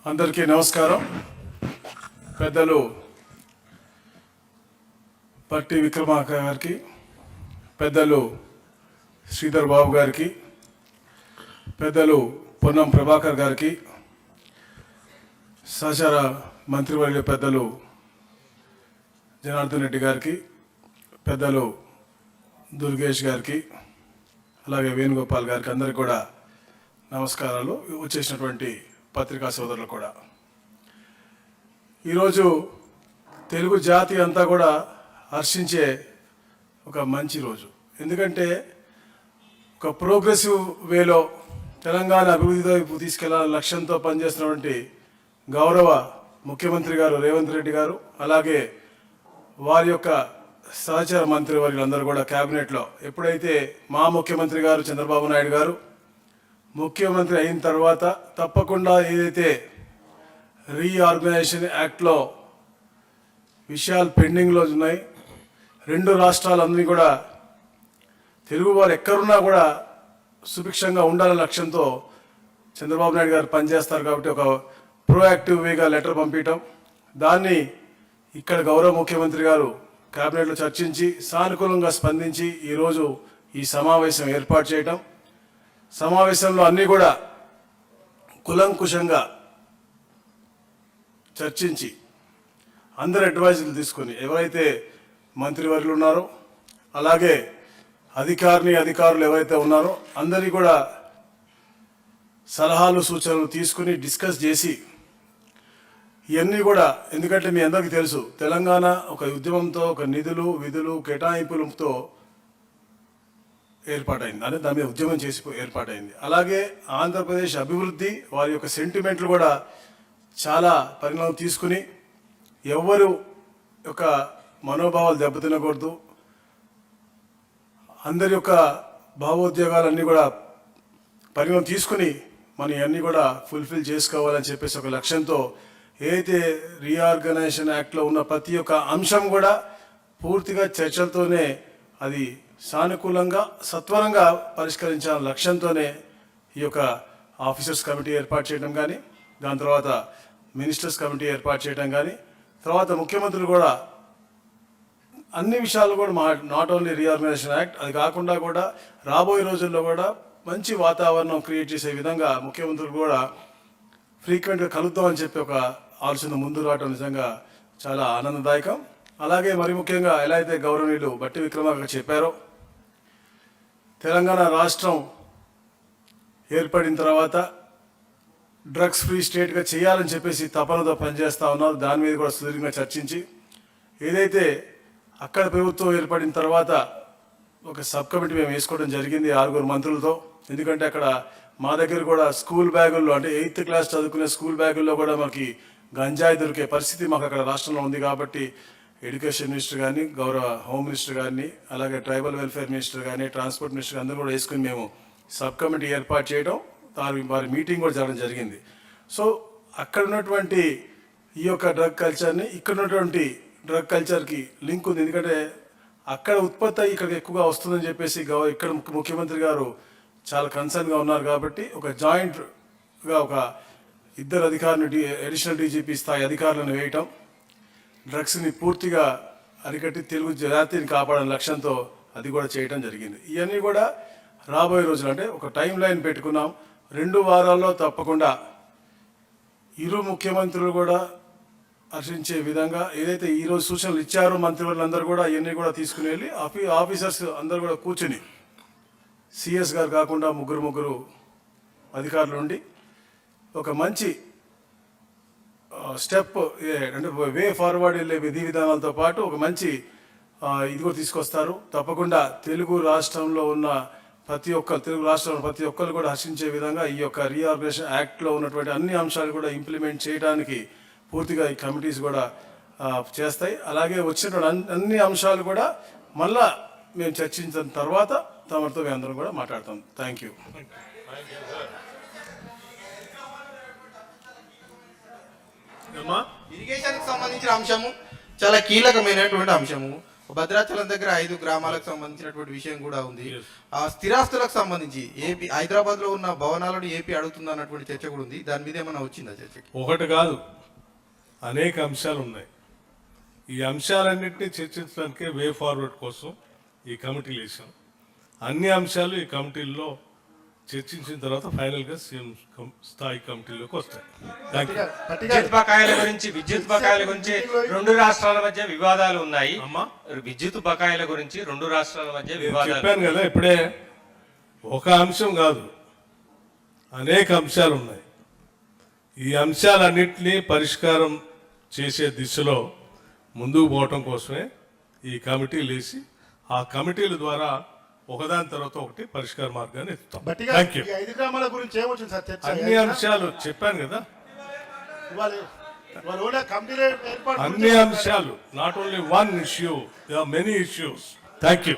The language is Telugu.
అందరికీ నమస్కారం. పెద్దలు పట్టి విక్రమార్క గారికి, పెద్దలు శ్రీధర్ బాబు గారికి, పెద్దలు పొన్నం ప్రభాకర్ గారికి, సహచార మంత్రివర్గ పెద్దలు జనార్దన్ రెడ్డి గారికి, పెద్దలు దుర్గేష్ గారికి, అలాగే వేణుగోపాల్ గారికి అందరికీ కూడా నమస్కారాలు. వచ్చేసినటువంటి పత్రికా సోదరులు కూడా, ఈరోజు తెలుగు జాతి అంతా కూడా హర్షించే ఒక మంచి రోజు. ఎందుకంటే ఒక ప్రోగ్రెసివ్ వేలో తెలంగాణ అభివృద్ధి వైపు తీసుకెళ్లాలని లక్ష్యంతో పనిచేస్తున్నటువంటి గౌరవ ముఖ్యమంత్రి గారు రేవంత్ రెడ్డి గారు, అలాగే వారి యొక్క సహచర మంత్రివర్యులందరూ కూడా క్యాబినెట్లో ఎప్పుడైతే మా ముఖ్యమంత్రి గారు చంద్రబాబు నాయుడు గారు ముఖ్యమంత్రి అయిన తర్వాత తప్పకుండా ఏదైతే రీఆర్గనైజేషన్ యాక్ట్లో విషయాలు పెండింగ్లో ఉన్నాయి, రెండు రాష్ట్రాలన్నీ కూడా తెలుగు వారు ఎక్కడున్నా కూడా సుభిక్షంగా ఉండాలనే లక్ష్యంతో చంద్రబాబు నాయుడు గారు పనిచేస్తారు. కాబట్టి ఒక ప్రోయాక్టివ్ వేగా లెటర్ పంపించడం, దాన్ని ఇక్కడ గౌరవ ముఖ్యమంత్రి గారు కేబినెట్లో చర్చించి సానుకూలంగా స్పందించి ఈరోజు ఈ సమావేశం ఏర్పాటు చేయటం. సమావేశంలో అన్నీ కూడా కులంకుశంగా చర్చించి అందరి అడ్వైజులు తీసుకొని ఎవరైతే మంత్రివర్యులు ఉన్నారో అలాగే అధికారులు ఎవరైతే ఉన్నారో అందరినీ కూడా సలహాలు సూచనలు తీసుకుని డిస్కస్ చేసి ఇవన్నీ కూడా, ఎందుకంటే మీ అందరికీ తెలుసు తెలంగాణ ఒక ఉద్యమంతో, ఒక నిధులు విధులు కేటాయింపులతో ఏర్పాటైంది, అంటే దాని మీద ఉద్యమం చేసి ఏర్పాటైంది. అలాగే ఆంధ్రప్రదేశ్ అభివృద్ధి వారి యొక్క సెంటిమెంట్లు కూడా చాలా పరిణామం తీసుకుని ఎవరు యొక్క మనోభావాలు దెబ్బతినకూడదు, అందరి యొక్క భావోద్వేగాలన్నీ కూడా పరిణామం తీసుకుని మనం ఇవన్నీ కూడా ఫుల్ఫిల్ చేసుకోవాలని చెప్పేసి ఒక లక్ష్యంతో ఏదైతే రీఆర్గనైజేషన్ యాక్ట్లో ఉన్న ప్రతి ఒక్క అంశం కూడా పూర్తిగా చర్చలతోనే అది సానుకూలంగా సత్వరంగా పరిష్కరించాలనే లక్ష్యంతోనే ఈ యొక్క ఆఫీసర్స్ కమిటీ ఏర్పాటు చేయడం కానీ, దాని తర్వాత మినిస్టర్స్ కమిటీ ఏర్పాటు చేయడం కానీ, తర్వాత ముఖ్యమంత్రులు కూడా అన్ని విషయాలు కూడా నాట్ ఓన్లీ రీఆర్గనైజేషన్ యాక్ట్, అది కాకుండా కూడా రాబోయే రోజుల్లో కూడా మంచి వాతావరణం క్రియేట్ చేసే విధంగా ముఖ్యమంత్రులు కూడా ఫ్రీక్వెంట్గా కలుద్దామని చెప్పి ఒక ఆలోచన ముందు రావడం నిజంగా చాలా ఆనందదాయకం. అలాగే మరి ముఖ్యంగా ఎలా అయితే గౌరవనీయులు బట్టి విక్రమార్క చెప్పారో, తెలంగాణ రాష్ట్రం ఏర్పడిన తర్వాత డ్రగ్స్ ఫ్రీ స్టేట్గా చేయాలని చెప్పేసి తపనతో పనిచేస్తూ ఉన్నారు. దాని మీద కూడా సుదీర్ఘంగా చర్చించి ఏదైతే అక్కడ ప్రభుత్వం ఏర్పడిన తర్వాత ఒక సబ్ కమిటీ మేము వేసుకోవడం జరిగింది 6 మంత్రులతో. ఎందుకంటే అక్కడ మా దగ్గర కూడా స్కూల్ బ్యాగుల్లో, అంటే 8th క్లాస్ చదువుకునే స్కూల్ బ్యాగుల్లో కూడా మనకి గంజాయి దొరికే పరిస్థితి మాకు అక్కడ రాష్ట్రంలో ఉంది. కాబట్టి ఎడ్యుకేషన్ మినిస్టర్ కానీ, గౌరవ హోమ్ మినిస్టర్ కానీ, అలాగే ట్రైబల్ వెల్ఫేర్ మినిస్టర్ కానీ, ట్రాన్స్పోర్ట్ మినిస్టర్ అందరూ కూడా వేసుకుని మేము సబ్ కమిటీ ఏర్పాటు చేయడం, వారి మీటింగ్ కూడా జరగడం జరిగింది. సో అక్కడ ఉన్నటువంటి ఈ యొక్క డ్రగ్ కల్చర్ని ఇక్కడ ఉన్నటువంటి డ్రగ్ కల్చర్కి లింక్ ఉంది. ఎందుకంటే అక్కడ ఉత్పత్తి అయ్యి ఇక్కడికి ఎక్కువగా వస్తుందని చెప్పేసి ఇక్కడ ముఖ్యమంత్రి గారు చాలా కన్సర్న్గా ఉన్నారు. కాబట్టి ఒక జాయింట్గా ఒక 2 అధికారులను అడిషనల్ డీజీపీ స్థాయి అధికారులను వేయటం, డ్రగ్స్ని పూర్తిగా అరికట్టి తెలుగు జాతిని కాపాడని లక్ష్యంతో అది కూడా చేయడం జరిగింది. ఇవన్నీ కూడా రాబోయే రోజులు, అంటే ఒక టైం లైన్ పెట్టుకున్నాం. 2 వారాల్లో తప్పకుండా ఇరు ముఖ్యమంత్రులు కూడా హర్షించే విధంగా ఏదైతే ఈరోజు సూచనలు ఇచ్చారో మంత్రివర్యులందరూ కూడా ఇవన్నీ కూడా తీసుకుని వెళ్ళి ఆఫీసర్స్ అందరూ కూడా కూర్చుని, సిఎస్ గారు కాకుండా ముగ్గురు అధికారులు ఉండి ఒక మంచి స్టెప్, అంటే వే ఫార్వర్డ్ వెళ్ళే విధి విధానాలతో పాటు ఒక మంచి ఇది కూడా తీసుకొస్తారు. తప్పకుండా తెలుగు రాష్ట్రంలో ఉన్న ప్రతి ఒక్కరు కూడా హర్షించే విధంగా ఈ యొక్క రీఆర్గనైజేషన్ యాక్ట్లో ఉన్నటువంటి అన్ని అంశాలు కూడా ఇంప్లిమెంట్ చేయడానికి పూర్తిగా ఈ కమిటీస్ కూడా చేస్తాయి. అలాగే వచ్చినటువంటి అన్ని అంశాలు కూడా మళ్ళా మేము చర్చించిన తర్వాత తమతో మేము అందరం కూడా మాట్లాడతాం. Thank you. ఇరిగేషన్కి సంబంధించిన అంశము చాలా కీలకమైనటువంటి అంశము. భద్రాచలం దగ్గర 5 గ్రామాలకు సంబంధించినటువంటి విషయం కూడా ఉంది. ఆ స్థిరాస్తులకు సంబంధించి ఏపీ హైదరాబాద్ లో ఉన్న భవనాలను ఏపీ అడుగుతుంది అన్నటువంటి చర్చ కూడా ఉంది. దాని మీద ఏమైనా వచ్చిందా చర్చకి? ఒకటి కాదు, అనేక అంశాలు ఉన్నాయి. ఈ అంశాలన్నింటినీ చర్చించడానికే వే ఫార్వర్డ్ కోసం ఈ కమిటీలు వేసాం. అన్ని అంశాలు ఈ కమిటీల్లో చర్చించిన తర్వాత ఫైనల్ గా సీఎం స్థాయి కమిటీలోకి వస్తాయి. Thank you. విద్యుత్ బకాయిల గురించి 2 రాష్ట్రాల మధ్య వివాదాలు ఉన్నాయి. అమ్మా, విద్యుత్ బకాయిల గురించి 2 రాష్ట్రాల మధ్య నేను వివాదాలు. చెప్పాను కదా ఇప్పుడే, ఒక అంశం కాదు, అనేక అంశాలు ఉన్నాయి. ఈ అంశాలన్నింటినీ పరిష్కారం చేసే దిశలో ముందుకు పోవటం కోసమే ఈ కమిటీలు వేసి ఆ కమిటీల ద్వారా ఒకదాని తర్వాత ఒకటి పరిష్కార మార్గాన్ని ఎత్తుతాం. Thank you. 5 గ్రామాల గురించి ఏమొచ్చింది సార్ చర్చ? అన్ని అంశాలు చెప్పాను కదా, ఇవాళ కమిటీలు ఏర్పాటు అన్ని అంశాలు, not only one issue, there are many issues. Thank you.